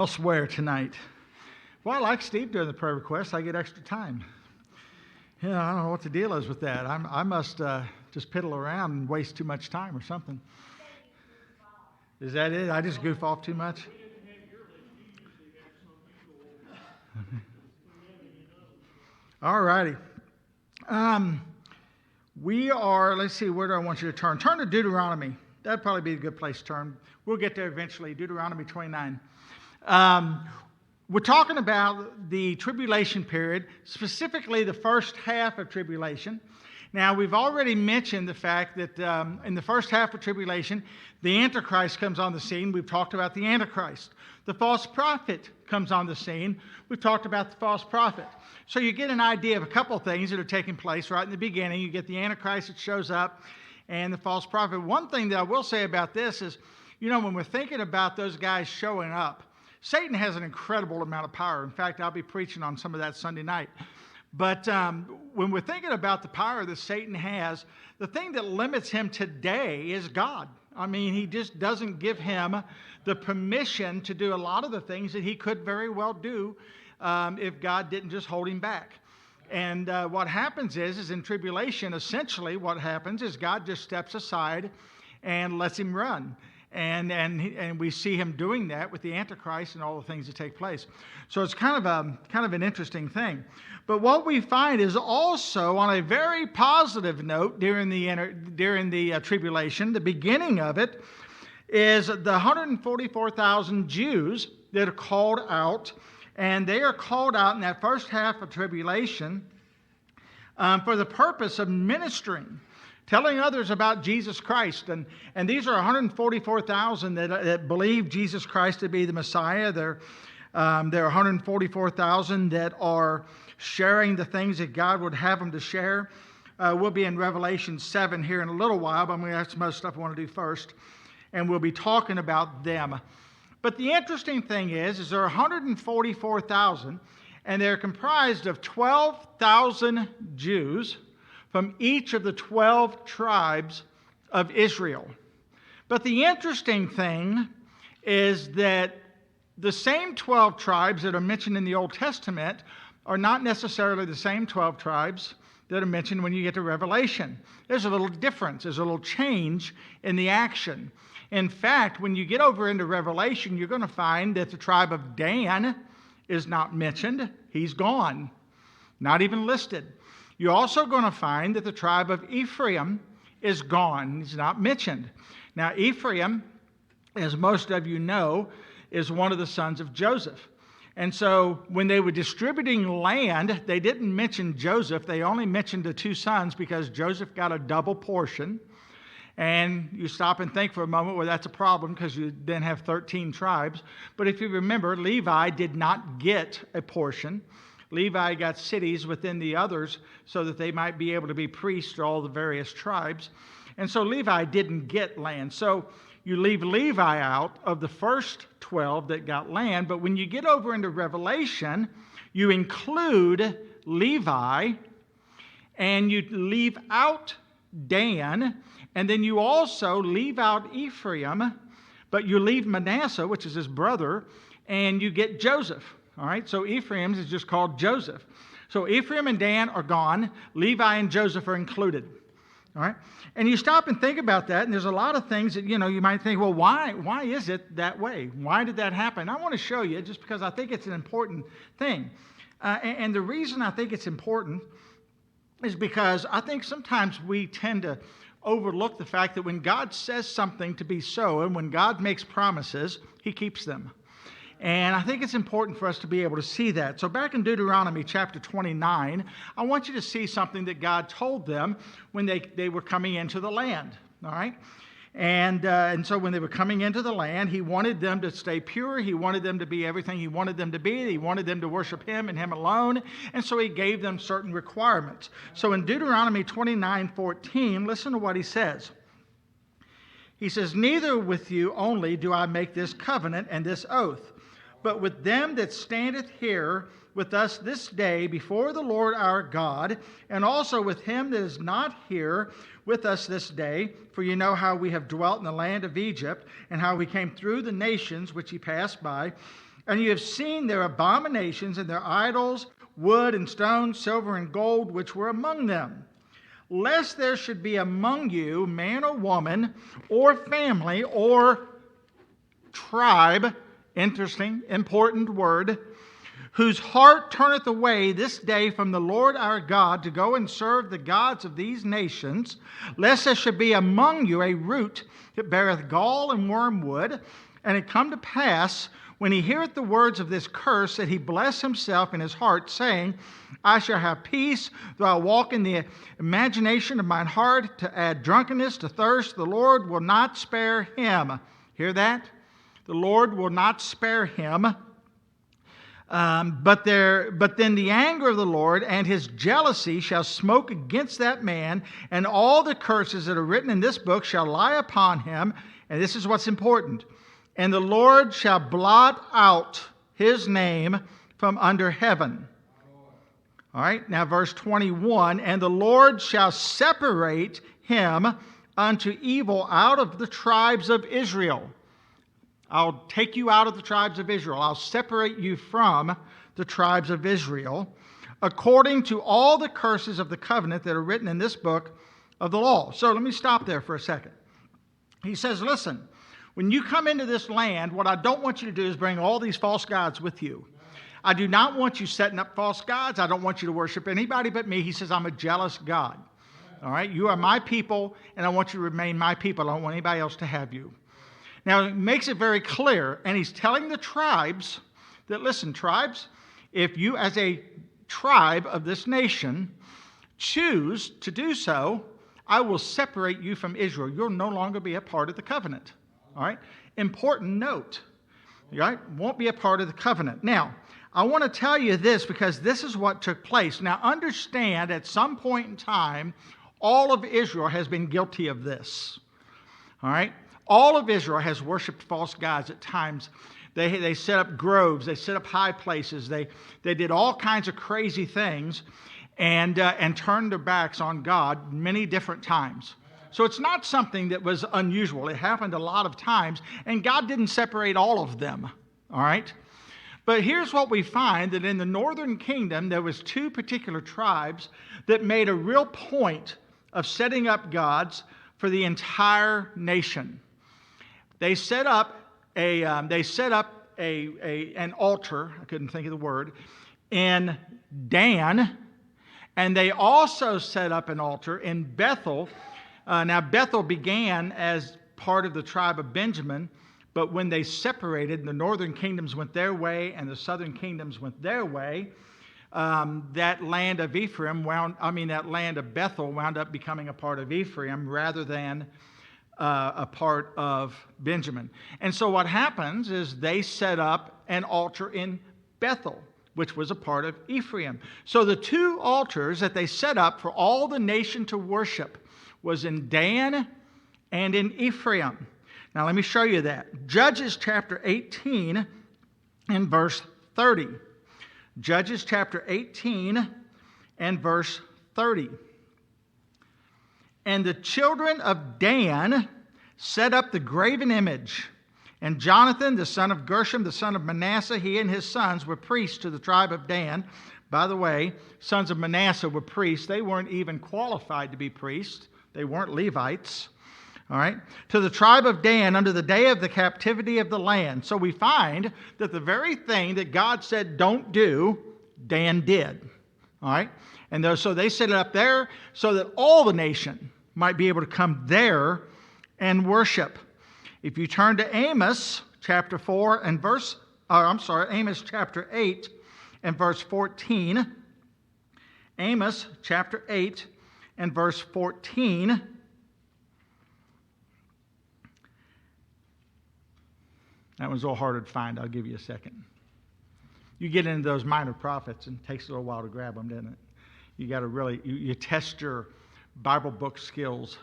Elsewhere tonight. Well, I like Steve doing the prayer request. I get extra time. Yeah, I don't know what the deal is with that. I must just piddle around and waste too much time or something. Is that it? I just goof off too much? All righty. Let's see, where do I want you to turn? Turn to Deuteronomy. That'd probably be a good place to turn. We'll get there eventually. Deuteronomy 29. We're talking about the tribulation period, specifically the first half of tribulation. Now, we've already mentioned the fact that in the first half of tribulation, the Antichrist comes on the scene. We've talked about the Antichrist. The false prophet comes on the scene. We've talked about the false prophet. So you get an idea of a couple of things that are taking place right in the beginning. You get the Antichrist that shows up and the false prophet. One thing that I will say about this is, when we're thinking about those guys showing up, Satan has an incredible amount of power. In fact, I'll be preaching on some of that Sunday night. But when we're thinking about the power that Satan has, the thing that limits him today is God. I mean, he just doesn't give him the permission to do a lot of the things that he could very well do if God didn't just hold him back. And what happens is in tribulation, essentially what happens is God just steps aside and lets him run. And we see him doing that with the Antichrist and all the things that take place. So it's kind of an interesting thing. But what we find is also on a very positive note during the tribulation, the beginning of it is the 144,000 Jews that are called out, and they are called out in that first half of tribulation for the purpose of ministering, telling others about Jesus Christ. And these are 144,000 that believe Jesus Christ to be the Messiah. There are 144,000 that are sharing the things that God would have them to share. We'll be in Revelation 7 here in a little while, but I'm going to have some other stuff I want to do first. And we'll be talking about them. But the interesting thing is there are 144,000, and they're comprised of 12,000 Jews from each of the 12 tribes of Israel. But the interesting thing is that the same 12 tribes that are mentioned in the Old Testament are not necessarily the same 12 tribes that are mentioned when you get to Revelation. There's a little difference. There's a little change in the action. In fact, when you get over into Revelation, you're going to find that the tribe of Dan is not mentioned. He's gone, not even listed. You're also going to find that the tribe of Ephraim is gone. He's not mentioned. Now, Ephraim, as most of you know, is one of the sons of Joseph. And so when they were distributing land, they didn't mention Joseph. They only mentioned the two sons because Joseph got a double portion. And you stop and think for a moment, well, that's a problem because you then have 13 tribes. But if you remember, Levi did not get a portion. Levi got cities within the others so that they might be able to be priests to all the various tribes. And so Levi didn't get land. So you leave Levi out of the first 12 that got land. But when you get over into Revelation, you include Levi and you leave out Dan. And then you also leave out Ephraim, but you leave Manasseh, which is his brother, and you get Joseph. All right, so Ephraim is just called Joseph. So Ephraim and Dan are gone. Levi and Joseph are included. All right, and you stop and think about that, and there's a lot of things that, you might think, well, why is it that way? Why did that happen? I want to show you just because I think it's an important thing. And the reason I think it's important is because I think sometimes we tend to overlook the fact that when God says something to be so, and when God makes promises, he keeps them. And I think it's important for us to be able to see that. So back in Deuteronomy chapter 29, I want you to see something that God told them when they were coming into the land. All right? And so when they were coming into the land, he wanted them to stay pure. He wanted them to be everything he wanted them to be. He wanted them to worship him and him alone. And so he gave them certain requirements. So in Deuteronomy 29:14, listen to what he says. He says, "Neither with you only do I make this covenant and this oath, but with them that standeth here with us this day before the Lord our God, and also with him that is not here with us this day. For you know how we have dwelt in the land of Egypt, and how we came through the nations which ye passed by, And you have seen their abominations and their idols, wood and stone, silver and gold, which were among them. Lest there should be among you man or woman, or family, or tribe, interesting, important word, whose heart turneth away this day from the Lord our God to go and serve the gods of these nations, lest there should be among you a root that beareth gall and wormwood, and it come to pass, when he heareth the words of this curse, that he bless himself in his heart, saying, I shall have peace, though I walk in the imagination of mine heart, to add drunkenness to thirst. The Lord will not spare him. Hear that? The Lord will not spare him. But then the anger of the Lord and his jealousy shall smoke against that man, and all the curses that are written in this book shall lie upon him. And this is what's important. And the Lord shall blot out his name from under heaven. All right, now verse 21. And the Lord shall separate him unto evil out of the tribes of Israel. I'll take you out of the tribes of Israel. I'll separate you from the tribes of Israel, according to all the curses of the covenant that are written in this book of the law. So let me stop there for a second. He says, listen, when you come into this land, what I don't want you to do is bring all these false gods with you. I do not want you setting up false gods. I don't want you to worship anybody but me. He says, I'm a jealous God. All right? You are my people, and I want you to remain my people. I don't want anybody else to have you. Now, he makes it very clear, and he's telling the tribes that, listen, tribes, if you as a tribe of this nation choose to do so, I will separate you from Israel. You'll no longer be a part of the covenant. All right? Important note. All right? Won't be a part of the covenant. Now, I want to tell you this because this is what took place. Now, understand at some point in time, all of Israel has been guilty of this. All right? All of Israel has worshipped false gods at times. They set up groves. They set up high places. They did all kinds of crazy things and turned their backs on God many different times. So it's not something that was unusual. It happened a lot of times, and God didn't separate all of them. All right? But here's what we find, that in the northern kingdom, there was two particular tribes that made a real point of setting up gods for the entire nation. They set up an altar, I couldn't think of the word, in Dan, and they also set up an altar in Bethel. Now, Bethel began as part of the tribe of Benjamin, but when they separated, the northern kingdoms went their way and the southern kingdoms went their way. That land of Bethel wound up becoming a part of Ephraim rather than a part of Benjamin. And so what happens is they set up an altar in Bethel, which was a part of Ephraim. So the two altars that they set up for all the nation to worship was in Dan and in Ephraim. Now let me show you that. Judges chapter 18 and verse 30. Judges chapter 18 and verse 30. And the children of Dan set up the graven image. And Jonathan, the son of Gershom, the son of Manasseh, he and his sons were priests to the tribe of Dan. By the way, sons of Manasseh were priests. They weren't even qualified to be priests. They weren't Levites. All right? To the tribe of Dan under the day of the captivity of the land. So we find that the very thing that God said don't do, Dan did. All right? And so they set it up there so that all the nation might be able to come there and worship. If you turn to Amos chapter 4 and Amos chapter 8 and verse 14. Amos chapter 8 and verse 14. That one's a little harder to find. I'll give you a second. You get into those minor prophets, and it takes a little while to grab them, doesn't it? You got to really, you test your Bible book skills.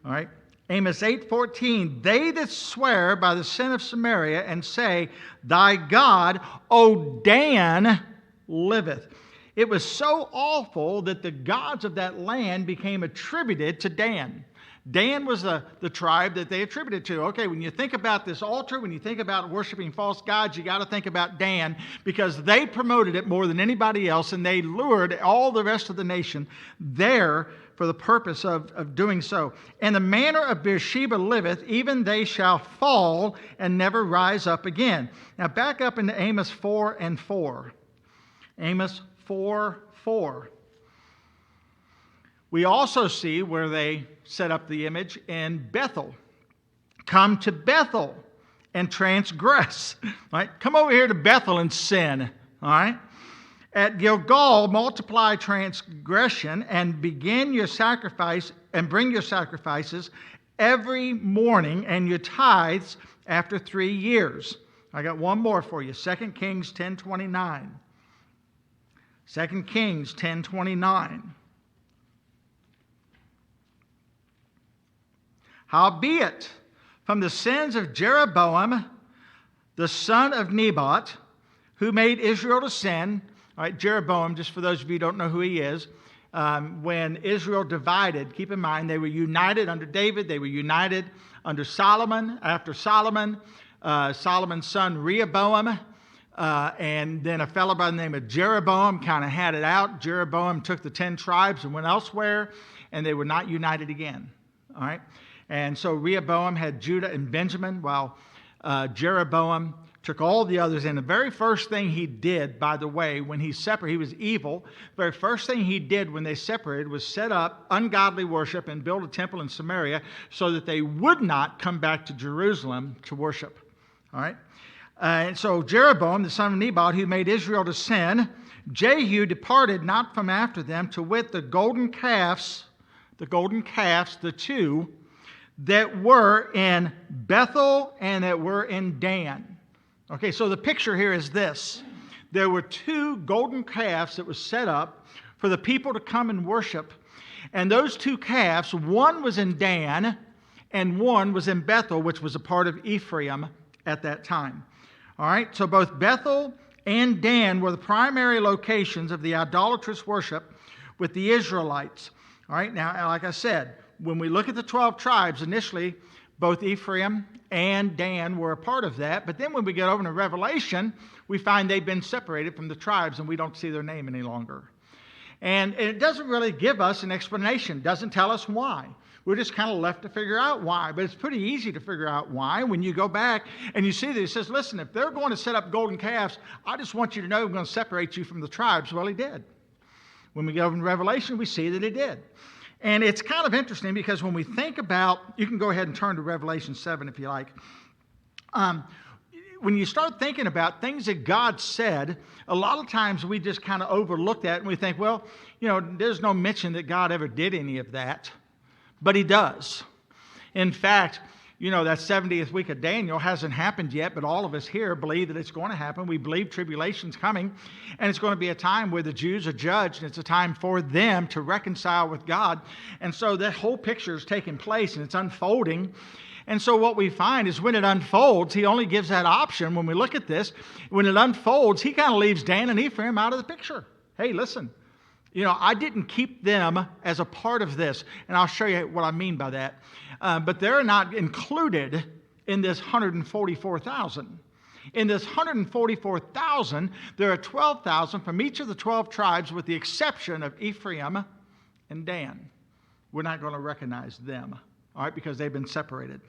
All right? Amos 8:14, they that swear by the sin of Samaria and say, thy God, O Dan, liveth. It was so awful that the gods of that land became attributed to Dan. Dan was the tribe that they attributed to. Okay, when you think about this altar, when you think about worshiping false gods, you got to think about Dan, because they promoted it more than anybody else, and they lured all the rest of the nation there for the purpose of doing so. And the manner of Beersheba liveth, even they shall fall and never rise up again. Now back up into Amos 4:4. Amos 4:4. We also see where they set up the image in Bethel. Come to Bethel and transgress. Right? Come over here to Bethel and sin. All right? At Gilgal, multiply transgression and begin your sacrifice and bring your sacrifices every morning and your tithes after 3 years. I got one more for you. 2 Kings 10:29. 2 Kings 10:29. Howbeit, from the sins of Jeroboam, the son of Nebat, who made Israel to sin. All right, Jeroboam, just for those of you who don't know who he is, when Israel divided, keep in mind, they were united under David, they were united under Solomon. After Solomon, Solomon's son Rehoboam, and then a fellow by the name of Jeroboam kind of had it out. Jeroboam took the 10 tribes and went elsewhere, and they were not united again. All right? And so Rehoboam had Judah and Benjamin, while Jeroboam took all the others. And the very first thing he did, by the way, when he separated, he was evil. The very first thing he did when they separated was set up ungodly worship and build a temple in Samaria so that they would not come back to Jerusalem to worship. All right? And so Jeroboam, the son of Nebat, who made Israel to sin, Jehu departed not from after them, to wit the golden calves, the two, that were in Bethel and that were in Dan. Okay, so the picture here is this. There were 2 golden calves that were set up for the people to come and worship. And those 2 calves, one was in Dan and one was in Bethel, which was a part of Ephraim at that time. All right, so both Bethel and Dan were the primary locations of the idolatrous worship with the Israelites. All right, now, like I said, when we look at the 12 tribes, initially, both Ephraim and Dan were a part of that. But then when we get over to Revelation, we find they've been separated from the tribes and we don't see their name any longer. And it doesn't really give us an explanation. Doesn't tell us why. We're just kind of left to figure out why. But it's pretty easy to figure out why when you go back and you see that it says, listen, if they're going to set up golden calves, I just want you to know I'm going to separate you from the tribes. Well, he did. When we go over to Revelation, we see that he did. And it's kind of interesting because when we think about, you can go ahead and turn to Revelation 7 if you like. When you start thinking about things that God said, a lot of times we just kind of overlook that and we think, well, there's no mention that God ever did any of that. But he does. In fact, that 70th week of Daniel hasn't happened yet, but all of us here believe that it's going to happen. We believe tribulation's coming, and it's going to be a time where the Jews are judged, and it's a time for them to reconcile with God. And so that whole picture is taking place, and it's unfolding. And so what we find is when it unfolds, he only gives that option. When we look at this, when it unfolds, he kind of leaves Dan and Ephraim out of the picture. Hey, listen, I didn't keep them as a part of this, and I'll show you what I mean by that. But they're not included in this 144,000. In this 144,000, there are 12,000 from each of the 12 tribes with the exception of Ephraim and Dan. We're not going to recognize them, all right, because they've been separated.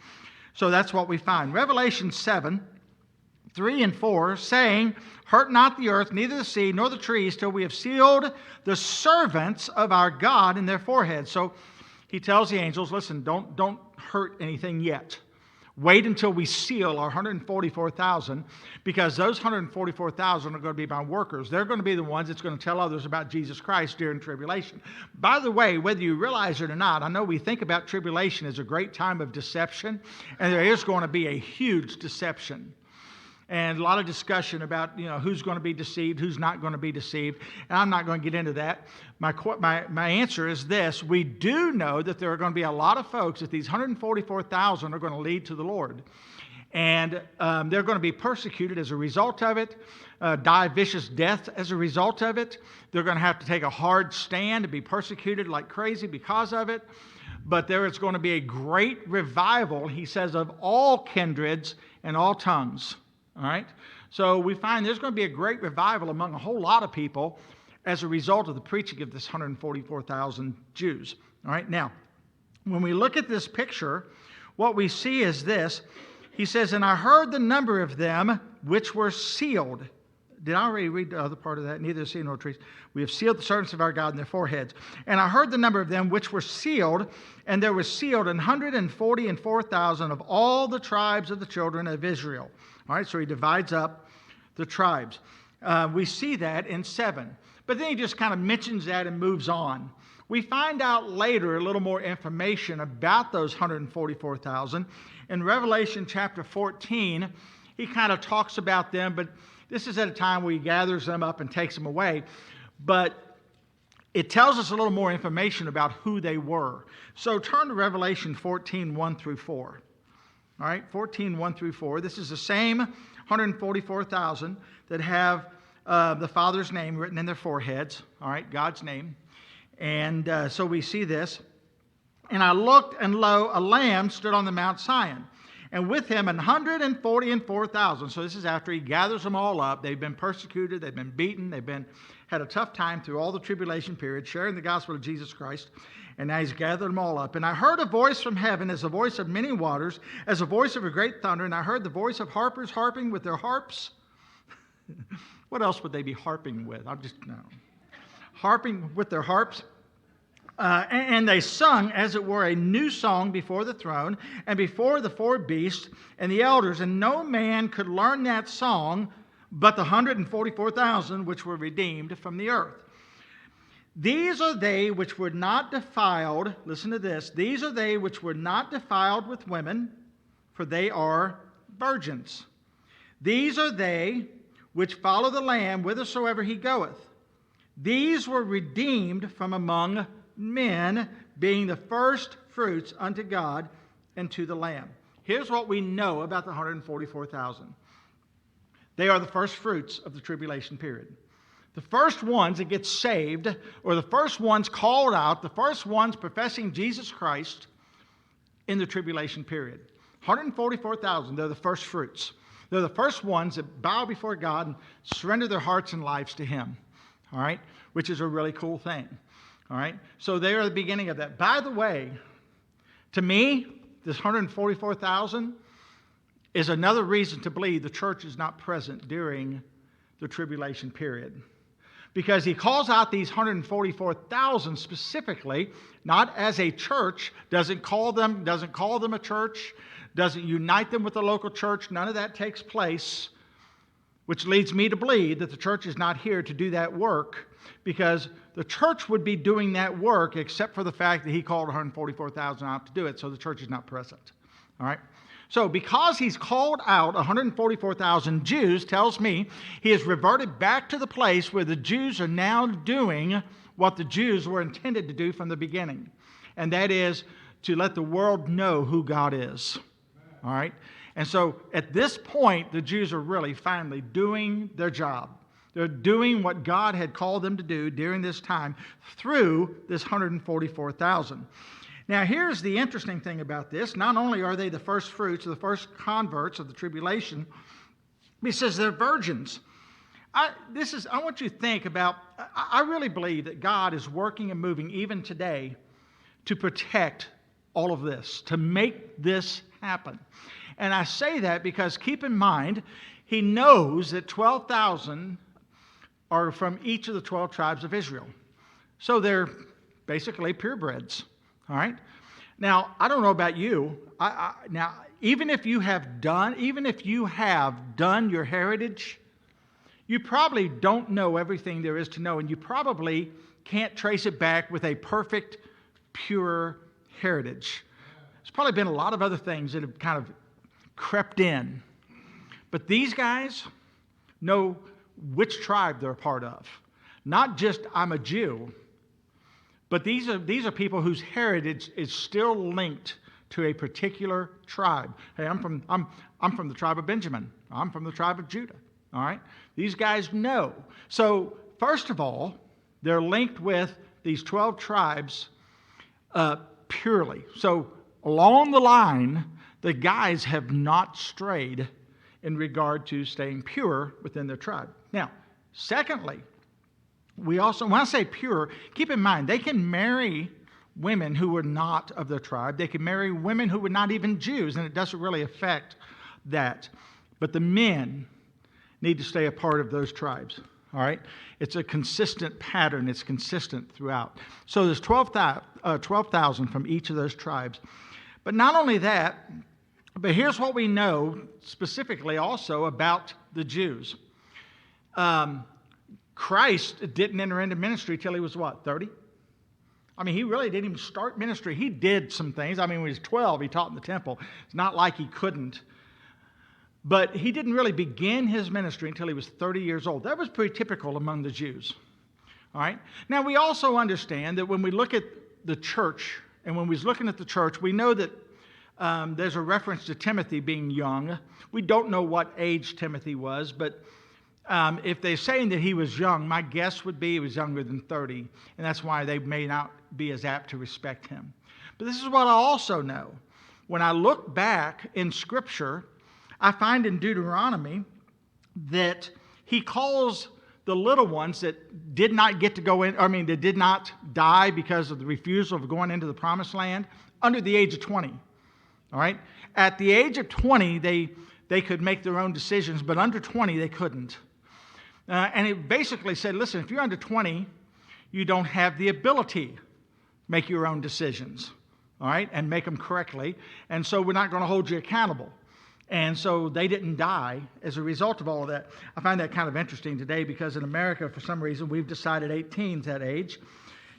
So that's what we find. Revelation 7, 3 and 4, saying, hurt not the earth, neither the sea, nor the trees, till we have sealed the servants of our God in their foreheads. So he tells the angels, listen, don't hurt anything yet. Wait until we seal our 144,000, because those 144,000 are going to be my workers. They're going to be the ones that's going to tell others about Jesus Christ during tribulation. By the way, whether you realize it or not, I know we think about tribulation as a great time of deception, and there is going to be a huge deception. And a lot of discussion about, who's going to be deceived, who's not going to be deceived. And I'm not going to get into that. My answer is this. We do know that there are going to be a lot of folks, that these 144,000 are going to lead to the Lord. And they're going to be persecuted as a result of it, die vicious death as a result of it. They're going to have to take a hard stand and be persecuted like crazy because of it. but there is going to be a great revival, he says, of all kindreds and all tongues. All right? So we find there's going to be a great revival among a whole lot of people as a result of the preaching of this 144,000 Jews. All right? Now, when we look at this picture, what we see is this. He says, and I heard the number of them which were sealed. Did I already read the other part of that? Neither sea nor trees. We have sealed the servants of our God in their foreheads. And I heard the number of them which were sealed, and there was sealed 144,000 of all the tribes of the children of Israel. All right, so he divides up the tribes. We see that in 7. But then he just kind of mentions that and moves on. We find out later a little more information about those 144,000. In Revelation chapter 14, he kind of talks about them, but this is at a time where he gathers them up and takes them away. But it tells us a little more information about who they were. So turn to Revelation 14, 1 through 4. All right, 14, 1 through 4. This is the same 144,000 that have the Father's name written in their foreheads. All right, God's name. And so we see this. And I looked, and lo, a lamb stood on the Mount Sion, and with him 144,000. So this is after he gathers them all up. They've been persecuted, they've been beaten, had a tough time through all the tribulation period, sharing the gospel of Jesus Christ. And now he's gathered them all up. And I heard a voice from heaven as a voice of many waters, as a voice of a great thunder. And I heard the voice of harpers harping with their harps. What else would they be harping with? Harping with their harps. And they sung, as it were, a new song before the throne and before the 4 beasts and the elders. And no man could learn that song but the 144,000 which were redeemed from the earth. These are they which were not defiled. Listen to this. These are they which were not defiled with women, for they are virgins. These are they which follow the Lamb whithersoever he goeth. These were redeemed from among men, being the first fruits unto God and to the Lamb. Here's what we know about the 144,000. They are the first fruits of the tribulation period. The first ones that get saved, or the first ones called out, the first ones professing Jesus Christ in the tribulation period. 144,000, they're the first fruits. They're the first ones that bow before God and surrender their hearts and lives to Him. All right? Which is a really cool thing. All right? So they are the beginning of that. By the way, to me, this 144,000 is another reason to believe the church is not present during the tribulation period. Because he calls out these 144,000 specifically, not as a church, doesn't call them a church, doesn't unite them with the local church. None of that takes place, which leads me to believe that the church is not here to do that work, because the church would be doing that work except for the fact that he called 144,000 out to do it, so the church is not present. All right? So because he's called out 144,000 Jews, tells me he has reverted back to the place where the Jews are now doing what the Jews were intended to do from the beginning. And that is to let the world know who God is. All right? And so at this point, the Jews are really finally doing their job. They're doing what God had called them to do during this time through this 144,000. Now, here's the interesting thing about this. Not only are they the first fruits, or the first converts of the tribulation, he says they're virgins. I want you to think about, I really believe that God is working and moving even today to protect all of this, to make this happen. And I say that because keep in mind, he knows that 12,000 are from each of the 12 tribes of Israel. So they're basically purebreds. All right. Now, I don't know about you. Now, even if you have done your heritage, you probably don't know everything there is to know, and you probably can't trace it back with a perfect, pure heritage. There's probably been a lot of other things that have kind of crept in. But these guys know which tribe they're a part of. Not just, I'm a Jew. But these are people whose heritage is still linked to a particular tribe. Hey, I'm from the tribe of Benjamin. I'm from the tribe of Judah. All right? These guys know. So, first of all, they're linked with these 12 tribes purely. So along the line, the guys have not strayed in regard to staying pure within their tribe. Now, secondly, we also, when I say pure, keep in mind, they can marry women who were not of their tribe. They can marry women who were not even Jews, and it doesn't really affect that. But the men need to stay a part of those tribes. All right? It's a consistent pattern. It's consistent throughout. So there's 12,000 from each of those tribes. But not only that, but here's what we know specifically also about the Jews. Christ didn't enter into ministry till he was what, 30? I mean, he really didn't even start ministry. He did some things. I mean, when he was 12, he taught in the temple. It's not like he couldn't. But he didn't really begin his ministry until he was 30 years old. That was pretty typical among the Jews. All right? Now, we also understand that when we look at the church, and when we was looking at the church, we know that there's a reference to Timothy being young. We don't know what age Timothy was, but if they're saying that he was young, my guess would be he was younger than 30, and that's why they may not be as apt to respect him. But this is what I also know. When I look back in Scripture, I find in Deuteronomy that he calls the little ones that did not get to go in, that did not die because of the refusal of going into the promised land, under the age of 20. All right? At the age of 20, they could make their own decisions, but under 20, they couldn't. And it basically said, listen, if you're under 20, you don't have the ability to make your own decisions, all right, and make them correctly. And so we're not going to hold you accountable. And so they didn't die as a result of all of that. I find that kind of interesting today because in America, for some reason, we've decided 18's that age.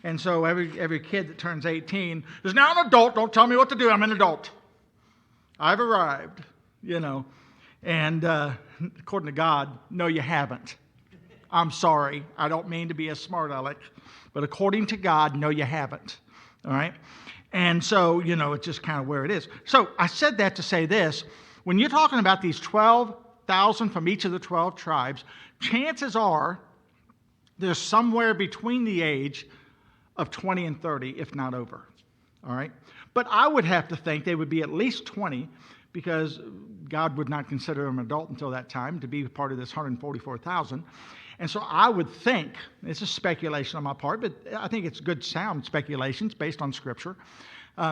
And so every kid that turns 18 is now an adult. Don't tell me what to do. I'm an adult. I've arrived, And according to God, no, you haven't. I'm sorry. I don't mean to be a smart aleck. But according to God, no, you haven't. All right? And so, it's just kind of where it is. So I said that to say this. When you're talking about these 12,000 from each of the 12 tribes, chances are there's somewhere between the age of 20 and 30, if not over. All right? But I would have to think they would be at least 20 because God would not consider them an adult until that time to be part of this 144,000. And so I would think, this is speculation on my part, but I think it's good sound speculations based on Scripture.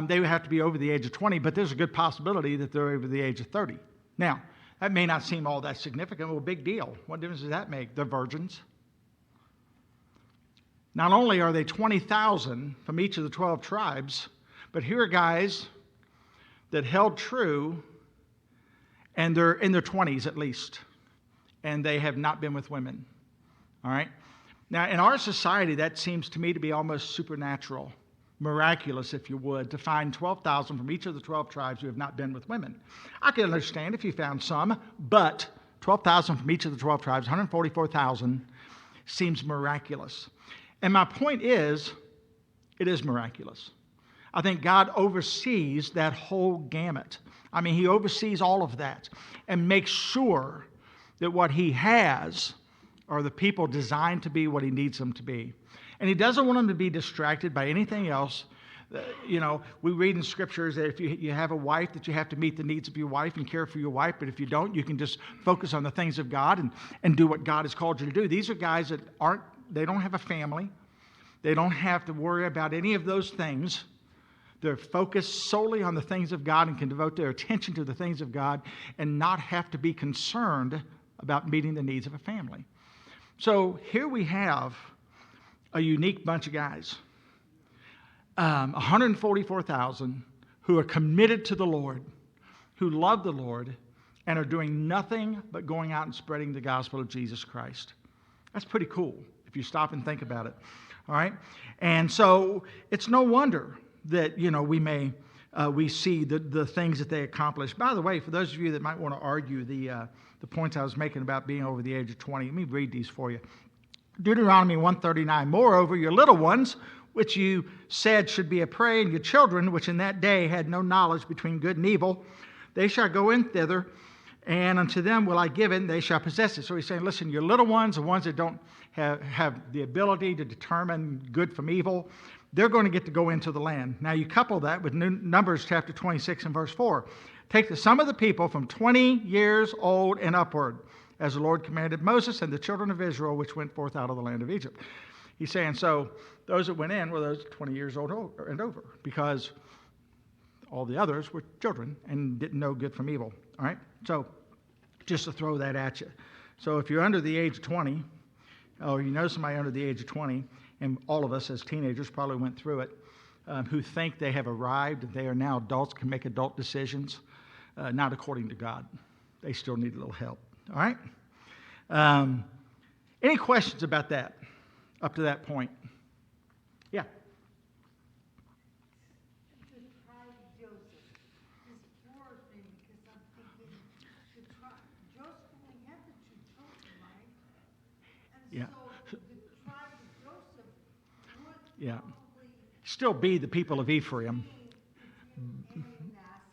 They would have to be over the age of 20, but there's a good possibility that they're over the age of 30. Now, that may not seem all that significant. Well, big deal. What difference does that make? They're virgins. Not only are they 20,000 from each of the 12 tribes, but here are guys that held true, and they're in their 20s at least, and they have not been with women. All right? Now, in our society, that seems to me to be almost supernatural, miraculous, if you would, to find 12,000 from each of the 12 tribes who have not been with women. I can understand if you found some, but 12,000 from each of the 12 tribes, 144,000, seems miraculous. And my point is, it is miraculous. I think God oversees that whole gamut. I mean, he oversees all of that and makes sure that what he has are the people designed to be what he needs them to be. And he doesn't want them to be distracted by anything else. We read in scriptures that if you have a wife, that you have to meet the needs of your wife and care for your wife. But if you don't, you can just focus on the things of God and do what God has called you to do. These are guys that they don't have a family. They don't have to worry about any of those things. They're focused solely on the things of God and can devote their attention to the things of God and not have to be concerned about meeting the needs of a family. So here we have a unique bunch of guys, 144,000 who are committed to the Lord, who love the Lord, and are doing nothing but going out and spreading the gospel of Jesus Christ. That's pretty cool if you stop and think about it. All right? And so it's no wonder that, we see the things that they accomplished. By the way, for those of you that might want to argue the points I was making about being over the age of 20, let me read these for you. Deuteronomy 139, moreover, your little ones, which you said should be a prey, and your children, which in that day had no knowledge between good and evil, they shall go in thither, and unto them will I give it, and they shall possess it. So he's saying, listen, your little ones, the ones that don't have the ability to determine good from evil, they're going to get to go into the land. Now you couple that with Numbers chapter 26 and verse 4. Take the sum of the people from 20 years old and upward, as the Lord commanded Moses and the children of Israel, which went forth out of the land of Egypt. He's saying, so those that went in were those 20 years old and over, because all the others were children and didn't know good from evil. All right? So just to throw that at you. So if you're under the age of 20, or you know somebody under the age of 20, and all of us as teenagers probably went through it, who think they have arrived, and they are now adults, can make adult decisions, not according to God. They still need a little help. All right? Any questions about that up to that point? Yeah. The tribe of Joseph is flourishing because I'm thinking Joseph only had the two children, right? And Yeah. so the tribe of Joseph would Yeah. probably Still be the people of Ephraim. in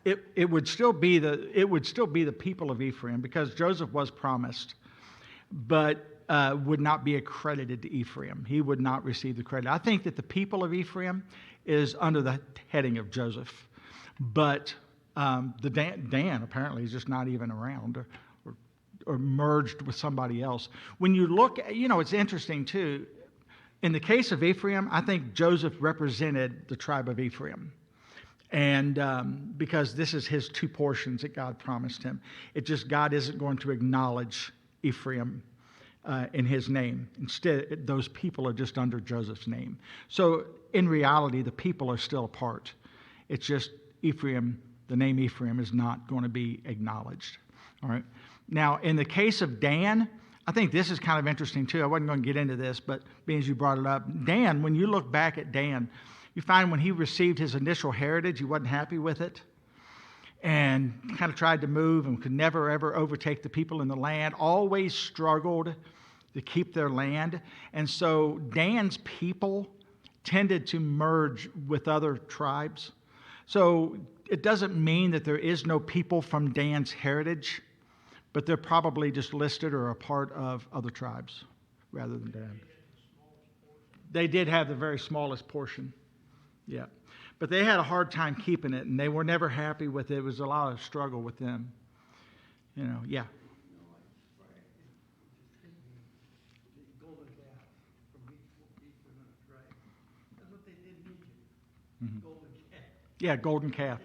that. It would still be the people of Ephraim, because Joseph was promised, but would not be accredited to Ephraim. He would not receive the credit. I think that the people of Ephraim is under the heading of Joseph, but the Dan apparently is just not even around, or merged with somebody else. When you look, it's interesting too. In the case of Ephraim, I think Joseph represented the tribe of Ephraim. And because this is his two portions that God promised him. God isn't going to acknowledge Ephraim in his name. Instead, those people are just under Joseph's name. So in reality, the people are still a part. It's just Ephraim, the name Ephraim is not going to be acknowledged. All right. Now, in the case of Dan, I think this is kind of interesting too. I wasn't going to get into this, but being as you brought it up, Dan, when you look back at Dan, you find when he received his initial heritage, he wasn't happy with it and kind of tried to move and could never, ever overtake the people in the land, always struggled to keep their land. And so Dan's people tended to merge with other tribes. So it doesn't mean that there is no people from Dan's heritage, but they're probably just listed or a part of other tribes rather than Dan. They did have the very smallest portion. Yeah. But they had a hard time keeping it, and they were never happy with it. It was a lot of struggle with them. Yeah. Mm-hmm. Yeah, golden calf.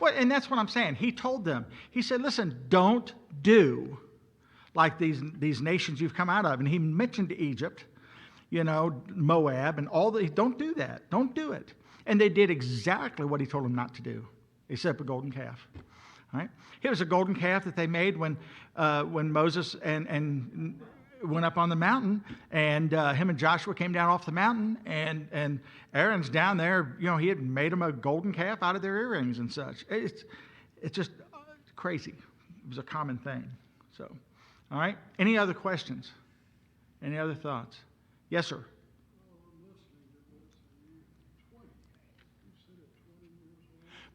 Well, and that's what I'm saying. He told them. He said, listen, don't do like these nations you've come out of. And he mentioned Egypt, Moab, and all the. Don't do that. Don't do it. And they did exactly what he told them not to do, except a golden calf. All right? Here was a golden calf that they made when Moses and went up on the mountain, and him and Joshua came down off the mountain, and Aaron's down there. He had made them a golden calf out of their earrings and such. It's just crazy. It was a common thing. So, all right. Any other questions? Any other thoughts? Yes, sir.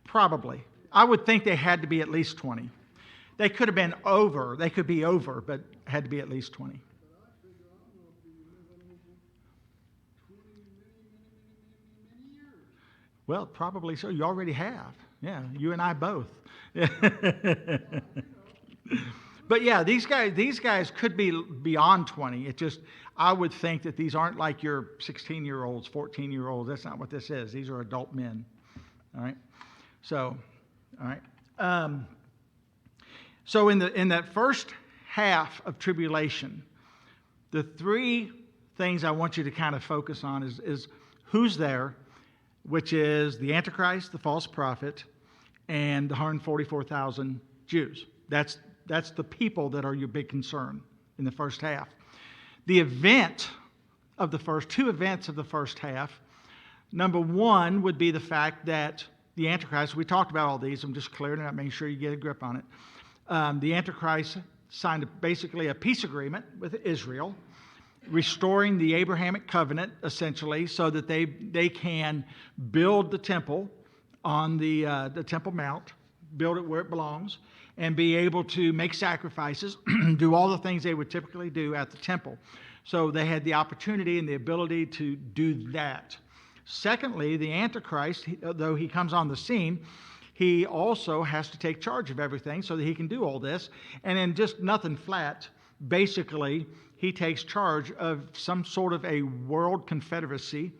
Probably. I would think they had to be at least 20. They could have been over. They could be over, but had to be at least 20. Well, probably so. You already have. Yeah, you and I both. But yeah, these guys could be beyond 20. I would think that these aren't like your 16-year-olds, 14-year-olds. That's not what this is. These are adult men. All right. So, all right. So in that first half of tribulation, the three things I want you to kind of focus on is who's there, which is the Antichrist, the false prophet, and the 144,000 Jews. That's the people that are your big concern in the first half. The two events of the first half, number one would be the fact that the Antichrist, we talked about all these, I'm just clearing it up, making sure you get a grip on it. The Antichrist signed basically a peace agreement with Israel, restoring the Abrahamic covenant, essentially, so that they can build the temple on the Temple Mount, build it where it belongs, and be able to make sacrifices, do all the things they would typically do at the temple. So they had the opportunity and the ability to do that. Secondly, the Antichrist, though he comes on the scene, he also has to take charge of everything so that he can do all this. And in just nothing flat, basically, he takes charge of some sort of a world confederacy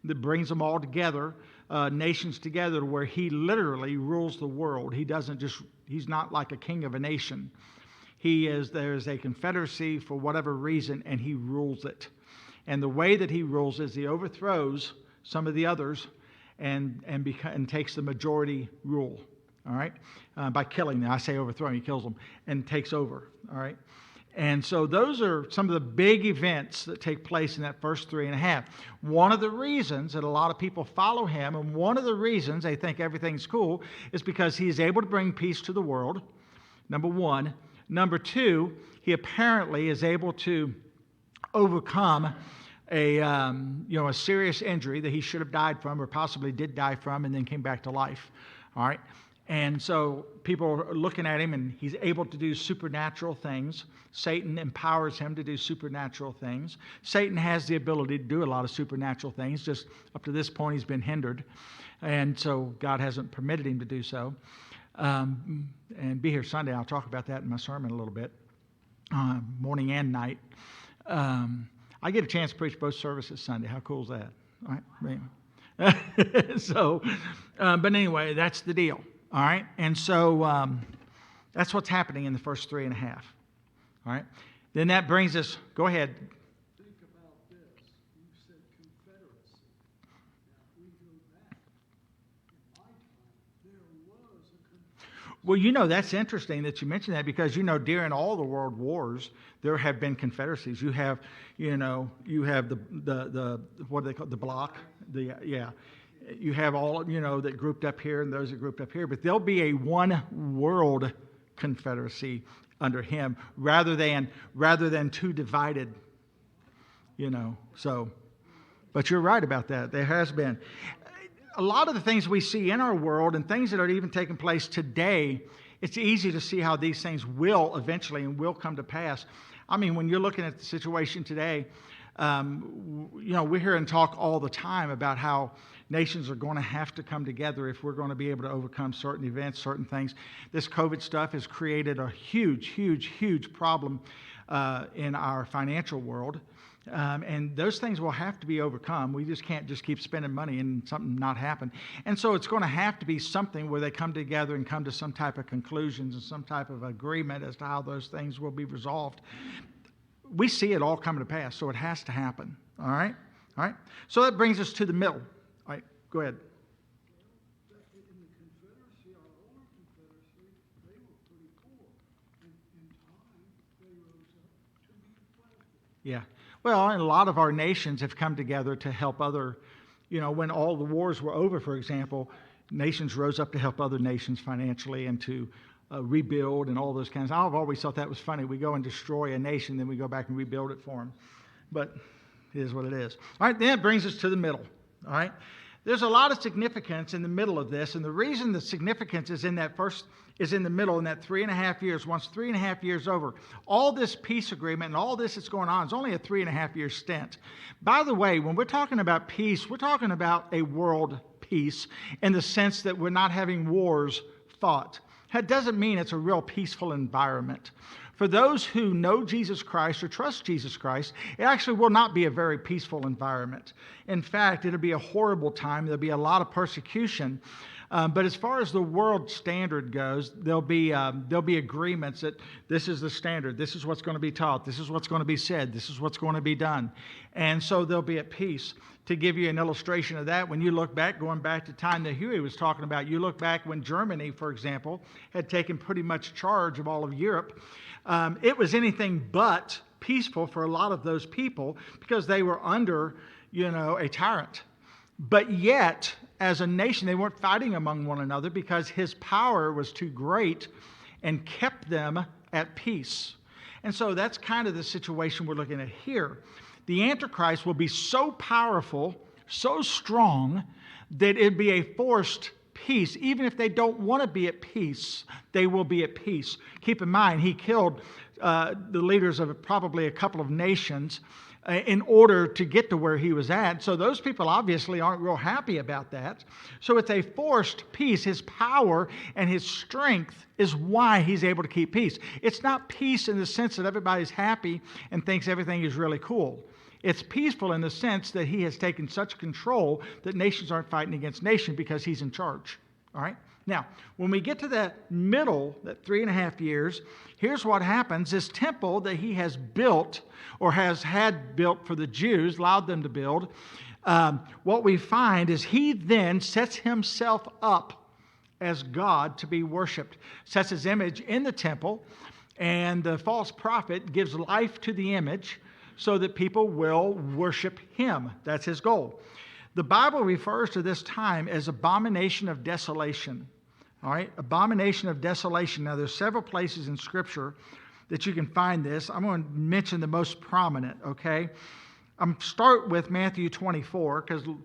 that brings them all together, nations together, where he literally rules the world. He's not like a king of a nation. There's a confederacy for whatever reason, and he rules it. And the way that he rules is he overthrows some of the others and takes the majority rule, all right, by killing them. I say overthrowing, he kills them and takes over, all right. And so those are some of the big events that take place in that first 3.5. One of the reasons that a lot of people follow him, and one of the reasons they think everything's cool, is because he is able to bring peace to the world, number one. Number two, he apparently is able to overcome a serious injury that he should have died from, or possibly did die from, and then came back to life. All right, and so people are looking at him, and he's able to do supernatural things. Satan empowers him to do supernatural things. Satan has the ability to do a lot of supernatural things. Just up to this point, he's been hindered, and so God hasn't permitted him to do so. And be here Sunday. I'll talk about that in my sermon a little bit, morning and night. I get a chance to preach both services Sunday. How cool is that? All right. So, but anyway, that's the deal. All right. And so that's what's happening in the first 3.5. All right. Then that brings us, go ahead. Think about this. You said confederacy. Now, if we go back, in my time, there was a confederacy. Well, that's interesting that you mentioned that, because, during all the world wars, there have been confederacies. You have the what do they call it? The bloc? You have all, that grouped up here and those that grouped up here. But there'll be a one world confederacy under him rather than two divided, So, but you're right about that. There has been. A lot of the things we see in our world and things that are even taking place today, it's easy to see how these things will eventually and will come to pass. I mean, when you're looking at the situation today, we hear and talk all the time about how nations are going to have to come together if we're going to be able to overcome certain events, certain things. This COVID stuff has created a huge, huge, huge problem in our financial world. And those things will have to be overcome. We just can't just keep spending money and something not happen. And so it's going to have to be something where they come together and come to some type of conclusions and some type of agreement as to how those things will be resolved. We see it all coming to pass, so it has to happen. All right? All right? So that brings us to the middle. All right, go ahead. In the Confederacy, our older Confederacy, they were pretty poor. In time, they rose up to be wealthy. Yeah. Well, and a lot of our nations have come together to help other, when all the wars were over, for example, nations rose up to help other nations financially and to rebuild and all those kinds. I've always thought that was funny. We go and destroy a nation, then we go back and rebuild it for them. But it is what it is. All right, then it brings us to the middle. All right. There's a lot of significance in the middle of this, and the reason the significance is in the middle, in that 3.5 years. Once 3.5 years over, all this peace agreement and all this that's going on is only a 3.5 year stint. By the way, when we're talking about peace, we're talking about a world peace in the sense that we're not having wars fought. That doesn't mean it's a real peaceful environment. For those who know Jesus Christ or trust Jesus Christ, it actually will not be a very peaceful environment. In fact, it'll be a horrible time. There'll be a lot of persecution. But as far as the world standard goes, there'll be agreements that this is the standard. This is what's going to be taught. This is what's going to be said. This is what's going to be done. And so they'll be at peace. To give you an illustration of that, when you look back, going back to time that Huey was talking about, you look back when Germany, for example, had taken pretty much charge of all of Europe. It was anything but peaceful for a lot of those people because they were under, a tyrant. But yet, as a nation, they weren't fighting among one another because his power was too great and kept them at peace. And so that's kind of the situation we're looking at here. The Antichrist will be so powerful, so strong, that it'd be a forced peace. Even if they don't want to be at peace, they will be at peace. Keep in mind, he killed the leaders of probably a couple of nations in order to get to where he was at. So those people obviously aren't real happy about that. So it's a forced peace. His power and his strength is why he's able to keep peace. It's not peace in the sense that everybody's happy and thinks everything is really cool. It's peaceful in the sense that he has taken such control that nations aren't fighting against nation because he's in charge. All right? Now, when we get to that middle, that 3.5 years, here's what happens. This temple that he has built or has had built for the Jews, allowed them to build, what we find is he then sets himself up as God to be worshiped, sets his image in the temple, and the false prophet gives life to the image so that people will worship him. That's his goal. The Bible refers to this time as abomination of desolation. All right, abomination of desolation. Now, there's several places in Scripture that you can find this. I'm going to mention the most prominent, okay? I'm start with Matthew 24, because a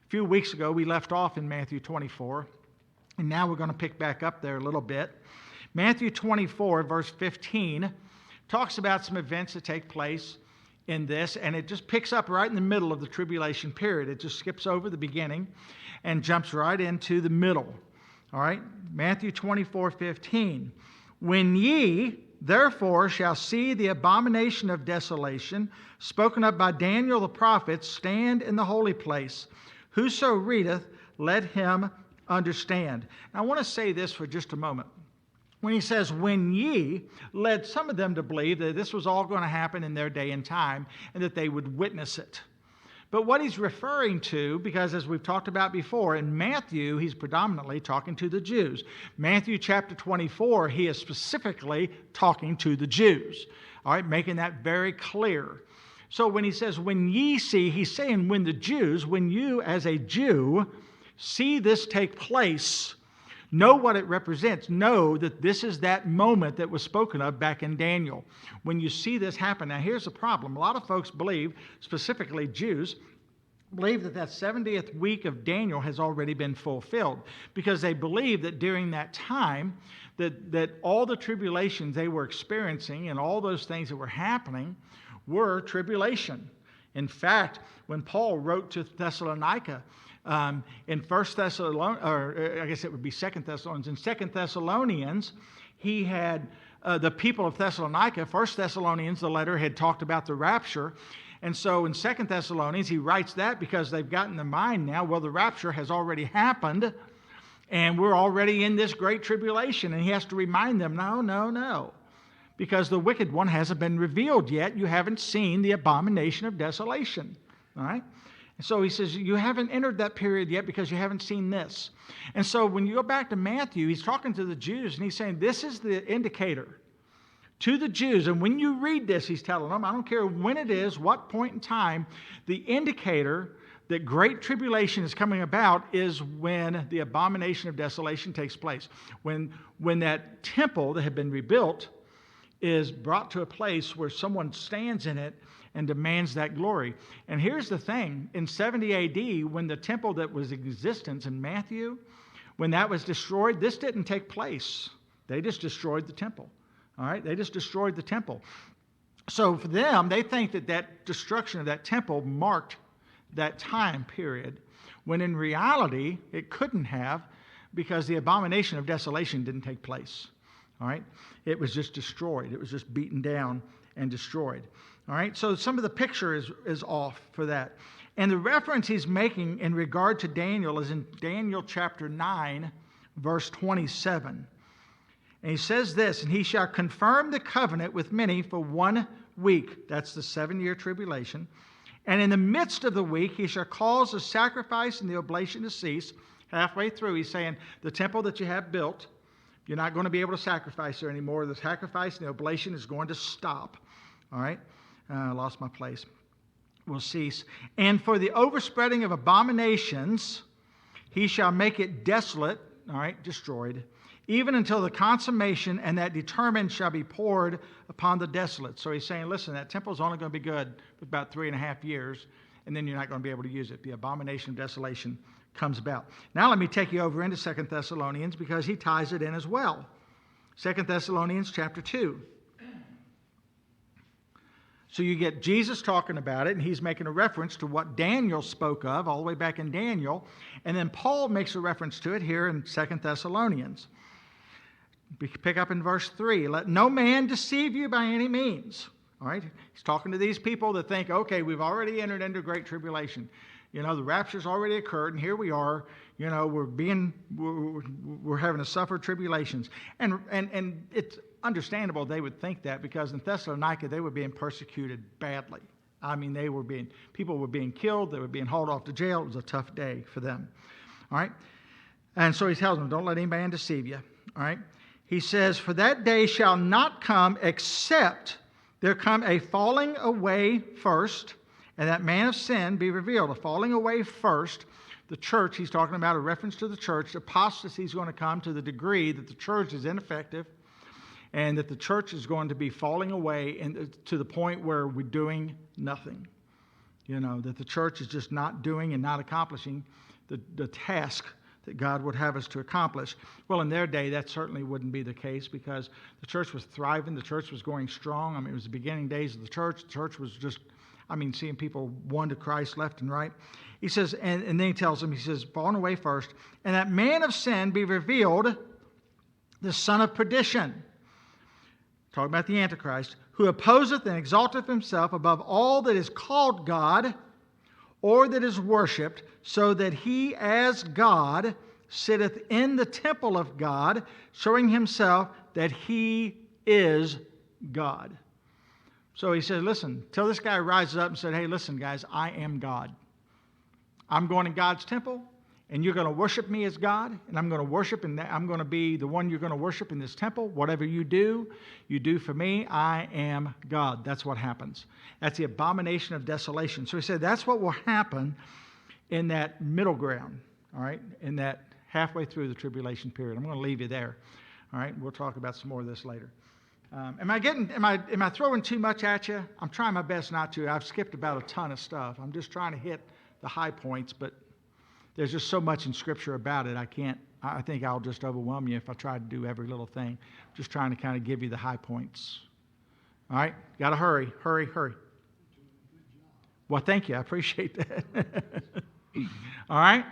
few weeks ago we left off in Matthew 24, and now we're going to pick back up there a little bit. Matthew 24, verse 15, talks about some events that take place in this, and it just picks up right in the middle of the tribulation period. It just skips over the beginning and jumps right into the middle. All right, Matthew 24:15. When ye therefore shall see the abomination of desolation, spoken of by Daniel the prophet, stand in the holy place. Whoso readeth, let him understand. Now, I want to say this for just a moment. When he says, when ye, led some of them to believe that this was all going to happen in their day and time and that they would witness it. But what he's referring to, because as we've talked about before, in Matthew, he's predominantly talking to the Jews. Matthew chapter 24, he is specifically talking to the Jews. All right, making that very clear. So when he says, when ye see, he's saying when the Jews, when you as a Jew see this take place, know what it represents. Know that this is that moment that was spoken of back in Daniel. When you see this happen. Now, here's the problem. A lot of folks believe, specifically Jews, believe that 70th week of Daniel has already been fulfilled because they believe that during that time that all the tribulations they were experiencing and all those things that were happening were tribulation. In fact, when Paul wrote to Thessalonica, in 1 Thessalonians, or I guess it would be 2 Thessalonians. In 2 Thessalonians, he had the people of Thessalonica. 1 Thessalonians, the letter had talked about the rapture. And so in 2 Thessalonians, he writes that because they've gotten the mind now, well, the rapture has already happened, and we're already in this great tribulation. And he has to remind them, no, because the wicked one hasn't been revealed yet. You haven't seen the abomination of desolation. All right? So he says, you haven't entered that period yet because you haven't seen this. And so when you go back to Matthew, he's talking to the Jews, and he's saying, this is the indicator to the Jews. And when you read this, he's telling them, I don't care when it is, what point in time, the indicator that great tribulation is coming about is when the abomination of desolation takes place. When that temple that had been rebuilt is brought to a place where someone stands in it and demands that glory. And here's the thing. In 70 AD, when the temple that was in existence in Matthew, when that was destroyed, this didn't take place. They just destroyed the temple. All right? They just destroyed the temple. So for them, they think that destruction of that temple marked that time period, when in reality, it couldn't have, because the abomination of desolation didn't take place. All right? It was just destroyed. It was just beaten down and destroyed. All right, so some of the picture is off for that. And the reference he's making in regard to Daniel is in Daniel chapter 9, verse 27. And he says this, and he shall confirm the covenant with many for 1 week. That's the 7-year tribulation. And in the midst of the week, he shall cause the sacrifice and the oblation to cease. Halfway through, he's saying, the temple that you have built, you're not going to be able to sacrifice there anymore. The sacrifice and the oblation is going to stop. All right? I lost my place. Will cease. And for the overspreading of abominations, he shall make it desolate, all right, destroyed, even until the consummation, and that determined shall be poured upon the desolate. So he's saying, listen, that temple is only going to be good for about 3.5 years, and then you're not going to be able to use it. The abomination of desolation comes about. Now let me take you over into 2 Thessalonians, because he ties it in as well. 2 Thessalonians chapter 2. So you get Jesus talking about it, and he's making a reference to what Daniel spoke of all the way back in Daniel. And then Paul makes a reference to it here in 2 Thessalonians. We pick up in verse 3. Let no man deceive you by any means. All right? He's talking to these people that think, okay, we've already entered into great tribulation. You know, the rapture's already occurred, and here we are. You know, we're having to suffer tribulations. And it's understandable they would think that, because in Thessalonica they were being persecuted badly. I mean, people were being killed, they were being hauled off to jail. It was a tough day for them. All right? And so he tells them, don't let any man deceive you. All right? He says, for that day shall not come except there come a falling away first, and that man of sin be revealed. A falling away first. The church, he's talking about a reference to the church. Apostasy is going to come to the degree that the church is ineffective, and that the church is going to be falling away to the point where we're doing nothing. You know, that the church is just not doing and not accomplishing the task that God would have us to accomplish. Well, in their day, that certainly wouldn't be the case, because the church was thriving. The church was going strong. I mean, it was the beginning days of the church. The church was just, seeing people won to Christ left and right. He says, and then he tells them, he says, falling away first, and that man of sin be revealed, the son of perdition. Talking about the Antichrist, who opposeth and exalteth himself above all that is called God, or that is worshipped, so that he as God sitteth in the temple of God, showing himself that he is God. So he said, listen, till this guy rises up and said, hey, listen, guys, I am God. I'm going to God's temple, and you're going to worship me as God, and I'm going to worship, and I'm going to be the one you're going to worship in this temple. Whatever you do for me. I am God. That's what happens. That's the abomination of desolation. So he said that's what will happen in that middle ground, all right, in that halfway through the tribulation period. I'm going to leave you there, all right? We'll talk about some more of this later. Am I throwing too much at you? I'm trying my best not to. I've skipped about a ton of stuff. I'm just trying to hit the high points, but there's just so much in Scripture about it. I think I'll just overwhelm you if I try to do every little thing. Just trying to kind of give you the high points. All right? Got to hurry. Well, thank you. I appreciate that. All right?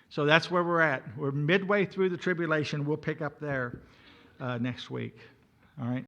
So that's where we're at. We're midway through the tribulation. We'll pick up there next week. All right?